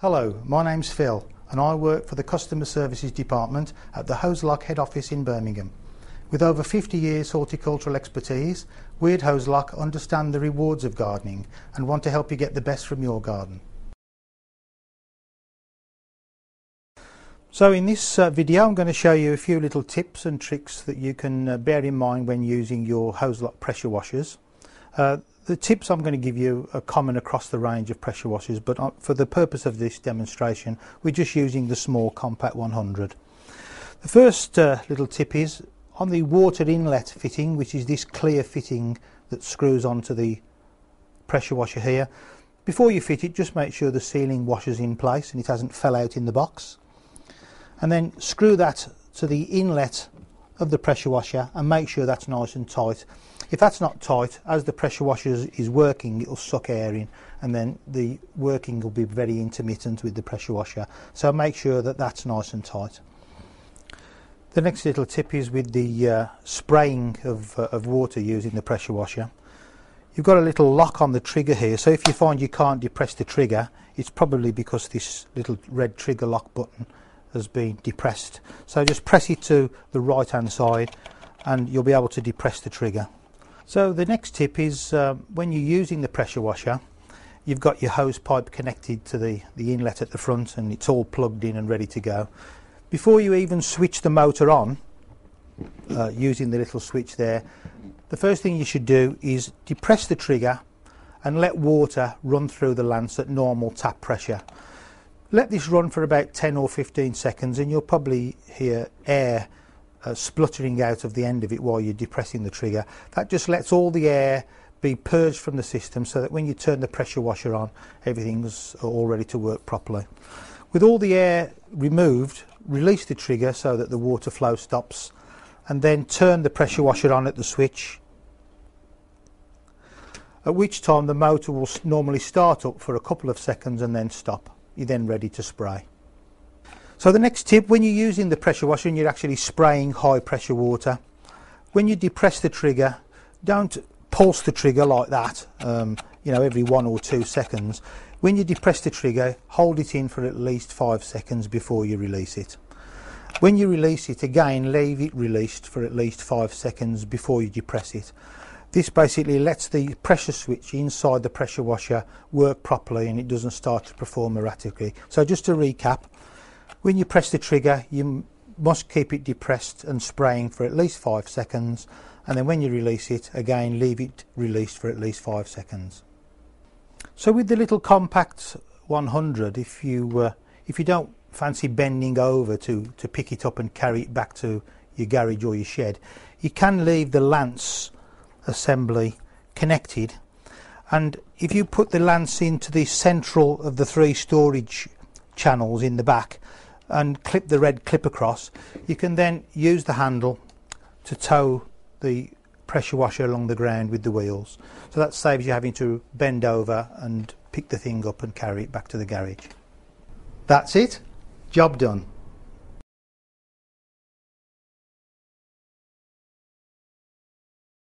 Hello, my name's Phil and I work for the Customer Services Department at the Hozelock head office in Birmingham. With over 50 years horticultural expertise, we at Hozelock understand the rewards of gardening and want to help you get the best from your garden. So in this video I'm going to show you a few little tips and tricks that you can bear in mind when using your Hozelock pressure washers. The tips I'm going to give you are common across the range of pressure washers, but for the purpose of this demonstration we're just using the small compact 100. The first little tip is on the water inlet fitting, which is this clear fitting that screws onto the pressure washer here. Before you fit it, just make sure the sealing washer's in place and it hasn't fell out in the box. And then screw that to the inlet of the pressure washer and make sure that's nice and tight. If that's not tight, as the pressure washer is working, it'll suck air in and then the working will be very intermittent with the pressure washer. So make sure that that's nice and tight. The next little tip is with the spraying of water using the pressure washer. You've got a little lock on the trigger here, so if you find you can't depress the trigger, it's probably because this little red trigger lock button has been depressed. So just press it to the right hand side and you'll be able to depress the trigger. So the next tip is when you're using the pressure washer, you've got your hose pipe connected to the inlet at the front and it's all plugged in and ready to go. Before you even switch the motor on, using the little switch there, the first thing you should do is depress the trigger and let water run through the lance at normal tap pressure. Let this run for about 10 or 15 seconds and you'll probably hear air spluttering out of the end of it while you're depressing the trigger. That just lets all the air be purged from the system so that when you turn the pressure washer on, everything's all ready to work properly. With all the air removed, release the trigger so that the water flow stops and then turn the pressure washer on at the switch, at which time the motor will normally start up for a couple of seconds and then stop. You're then ready to spray. So the next tip, when you're using the pressure washer and you're actually spraying high pressure water, when you depress the trigger, don't pulse the trigger like that, every 1 or 2 seconds. When you depress the trigger, hold it in for at least 5 seconds before you release it. When you release it, again, leave it released for at least 5 seconds before you depress it. This basically lets the pressure switch inside the pressure washer work properly and it doesn't start to perform erratically. So just to recap, when you press the trigger, you must keep it depressed and spraying for at least 5 seconds, and then when you release it, again, leave it released for at least 5 seconds. So with the little compact 100, if you don't fancy bending over to pick it up and carry it back to your garage or your shed, you can leave the lance assembly connected, and if you put the lance into the central of the 3 storage channels in the back and clip the red clip across, you can then use the handle to tow the pressure washer along the ground with the wheels. So that saves you having to bend over and pick the thing up and carry it back to the garage. That's it, job done.